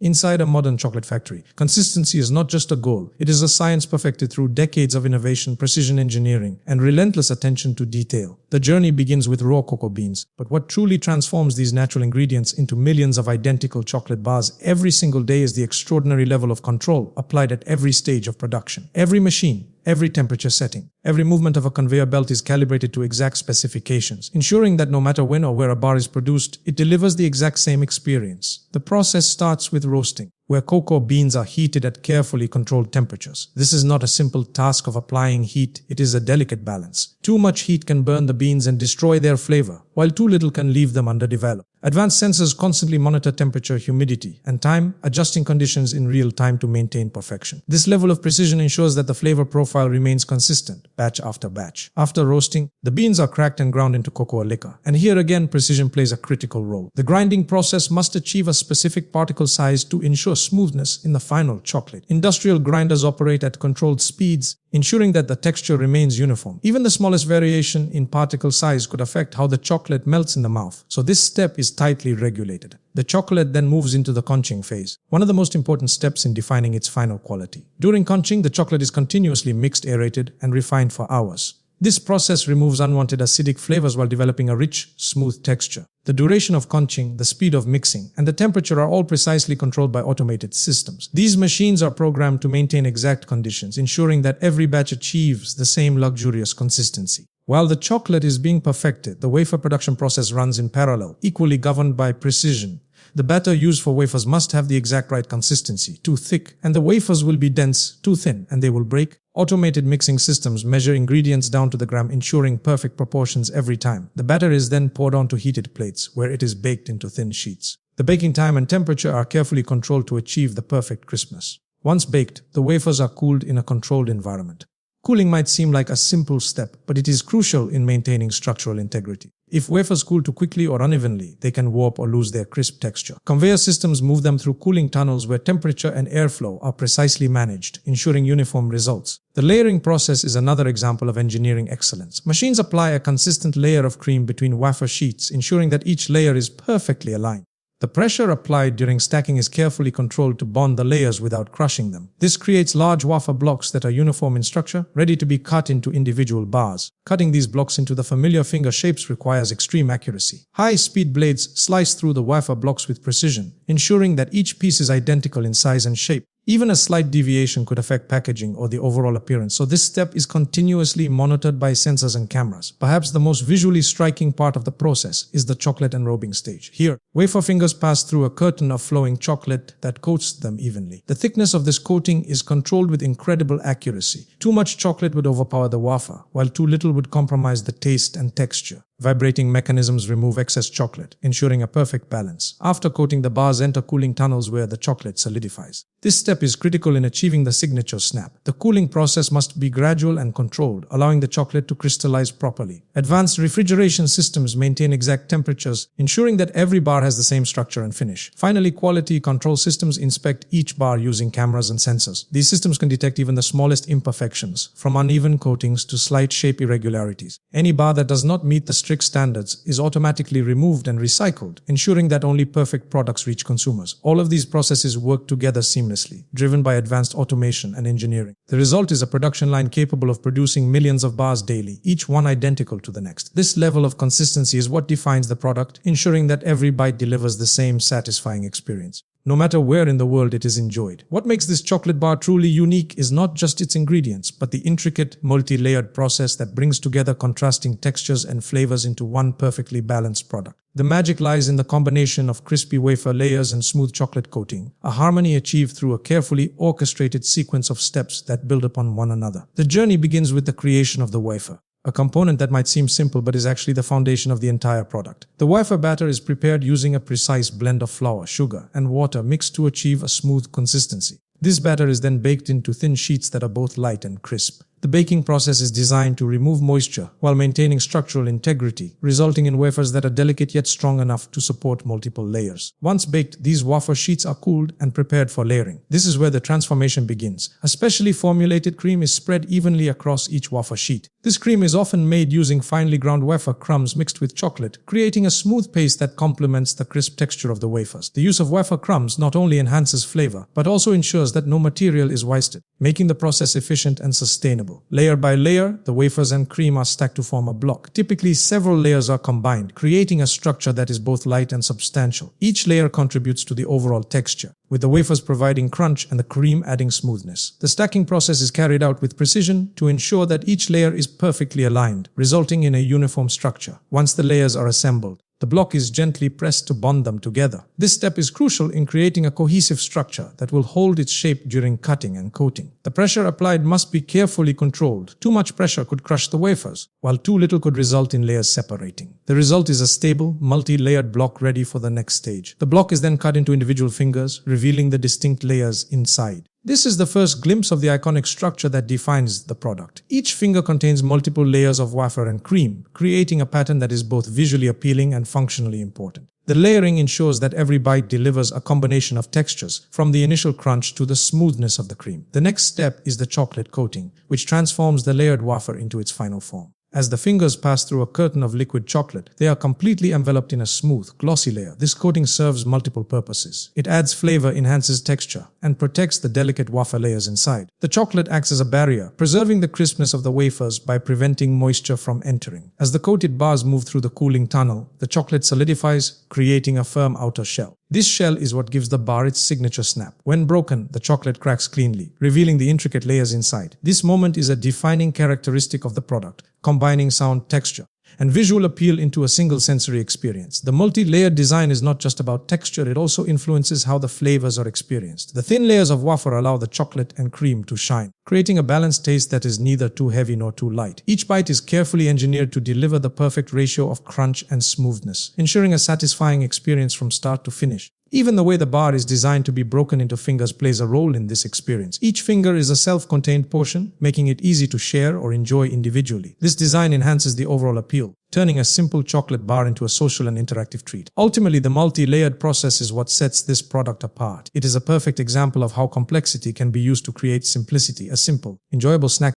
Inside a modern chocolate factory, consistency is not just a goal, it is a science perfected through decades of innovation, precision engineering, and relentless attention to detail. The journey begins with raw cocoa beans, but what truly transforms these natural ingredients into millions of identical chocolate bars every single day is the extraordinary level of control applied at every stage of production. Every machine, every temperature setting, every movement of a conveyor belt is calibrated to exact specifications, ensuring that no matter when or where a bar is produced, it delivers the exact same experience. The process starts with roasting, where cocoa beans are heated at carefully controlled temperatures. This is not a simple task of applying heat, it is a delicate balance. Too much heat can burn the beans and destroy their flavor, while too little can leave them underdeveloped. Advanced sensors constantly monitor temperature, humidity, and time, adjusting conditions in real time to maintain perfection. This level of precision ensures that the flavor profile remains consistent, batch after batch. After roasting, the beans are cracked and ground into cocoa liquor. And here again, precision plays a critical role. The grinding process must achieve a specific particle size to ensure smoothness in the final chocolate. Industrial grinders operate at controlled speeds, ensuring that the texture remains uniform. Even the smallest variation in particle size could affect how the chocolate melts in the mouth, so this step is tightly regulated. The chocolate then moves into the conching phase, one of the most important steps in defining its final quality. During conching, the chocolate is continuously mixed, aerated, and refined for hours. This process removes unwanted acidic flavors while developing a rich, smooth texture. The duration of conching, the speed of mixing, and the temperature are all precisely controlled by automated systems. These machines are programmed to maintain exact conditions, ensuring that every batch achieves the same luxurious consistency. While the chocolate is being perfected, the wafer production process runs in parallel, equally governed by precision. The batter used for wafers must have the exact right consistency, too thick, and the wafers will be dense, too thin, and they will break. Automated mixing systems measure ingredients down to the gram, ensuring perfect proportions every time. The batter is then poured onto heated plates, where it is baked into thin sheets. The baking time and temperature are carefully controlled to achieve the perfect crispness. Once baked, the wafers are cooled in a controlled environment. Cooling might seem like a simple step, but it is crucial in maintaining structural integrity. If wafers cool too quickly or unevenly, they can warp or lose their crisp texture. Conveyor systems move them through cooling tunnels where temperature and airflow are precisely managed, ensuring uniform results. The layering process is another example of engineering excellence. Machines apply a consistent layer of cream between wafer sheets, ensuring that each layer is perfectly aligned. The pressure applied during stacking is carefully controlled to bond the layers without crushing them. This creates large wafer blocks that are uniform in structure, ready to be cut into individual bars. Cutting these blocks into the familiar finger shapes requires extreme accuracy. High-speed blades slice through the wafer blocks with precision, ensuring that each piece is identical in size and shape. Even a slight deviation could affect packaging or the overall appearance, so this step is continuously monitored by sensors and cameras. Perhaps the most visually striking part of the process is the chocolate enrobing stage. Here, wafer fingers pass through a curtain of flowing chocolate that coats them evenly. The thickness of this coating is controlled with incredible accuracy. Too much chocolate would overpower the wafer, while too little would compromise the taste and texture. Vibrating mechanisms remove excess chocolate, ensuring a perfect balance. After coating, the bars enter cooling tunnels where the chocolate solidifies. This step is critical in achieving the signature snap. The cooling process must be gradual and controlled, allowing the chocolate to crystallize properly. Advanced refrigeration systems maintain exact temperatures, ensuring that every bar has the same structure and finish. Finally, quality control systems inspect each bar using cameras and sensors. These systems can detect even the smallest imperfections, from uneven coatings to slight shape irregularities. Any bar that does not meet the strict standards is automatically removed and recycled, ensuring that only perfect products reach consumers. All of these processes work together seamlessly, driven by advanced automation and engineering. The result is a production line capable of producing millions of bars daily, each one identical to the next. This level of consistency is what defines the product, ensuring that every bite delivers the same satisfying experience, no matter where in the world it is enjoyed. What makes this chocolate bar truly unique is not just its ingredients, but the intricate, multi-layered process that brings together contrasting textures and flavors into one perfectly balanced product. The magic lies in the combination of crispy wafer layers and smooth chocolate coating, a harmony achieved through a carefully orchestrated sequence of steps that build upon one another. The journey begins with the creation of the wafer, a component that might seem simple but is actually the foundation of the entire product. The wafer batter is prepared using a precise blend of flour, sugar, and water mixed to achieve a smooth consistency. This batter is then baked into thin sheets that are both light and crisp. The baking process is designed to remove moisture while maintaining structural integrity, resulting in wafers that are delicate yet strong enough to support multiple layers. Once baked, these wafer sheets are cooled and prepared for layering. This is where the transformation begins. A specially formulated cream is spread evenly across each wafer sheet. This cream is often made using finely ground wafer crumbs mixed with chocolate, creating a smooth paste that complements the crisp texture of the wafers. The use of wafer crumbs not only enhances flavor, but also ensures that no material is wasted, making the process efficient and sustainable. Layer by layer, the wafers and cream are stacked to form a block. Typically, several layers are combined, creating a structure that is both light and substantial. Each layer contributes to the overall texture, with the wafers providing crunch and the cream adding smoothness. The stacking process is carried out with precision to ensure that each layer is perfectly aligned, resulting in a uniform structure. Once the layers are assembled, the block is gently pressed to bond them together. This step is crucial in creating a cohesive structure that will hold its shape during cutting and coating. The pressure applied must be carefully controlled. Too much pressure could crush the wafers, while too little could result in layers separating. The result is a stable, multi-layered block ready for the next stage. The block is then cut into individual fingers, revealing the distinct layers inside. This is the first glimpse of the iconic structure that defines the product. Each finger contains multiple layers of wafer and cream, creating a pattern that is both visually appealing and functionally important. The layering ensures that every bite delivers a combination of textures, from the initial crunch to the smoothness of the cream. The next step is the chocolate coating, which transforms the layered wafer into its final form. As the fingers pass through a curtain of liquid chocolate, they are completely enveloped in a smooth, glossy layer. This coating serves multiple purposes. It adds flavor, enhances texture, and protects the delicate wafer layers inside. The chocolate acts as a barrier, preserving the crispness of the wafers by preventing moisture from entering. As the coated bars move through the cooling tunnel, the chocolate solidifies, creating a firm outer shell. This shell is what gives the bar its signature snap. When broken, the chocolate cracks cleanly, revealing the intricate layers inside. This moment is a defining characteristic of the product, combining sound, texture, and visual appeal into a single sensory experience. The multi-layered design is not just about texture, it also influences how the flavors are experienced. The thin layers of wafer allow the chocolate and cream to shine, creating a balanced taste that is neither too heavy nor too light. Each bite is carefully engineered to deliver the perfect ratio of crunch and smoothness, ensuring a satisfying experience from start to finish. Even the way the bar is designed to be broken into fingers plays a role in this experience. Each finger is a self-contained portion, making it easy to share or enjoy individually. This design enhances the overall appeal, turning a simple chocolate bar into a social and interactive treat. Ultimately, the multi-layered process is what sets this product apart. It is a perfect example of how complexity can be used to create simplicity. A simple, enjoyable snack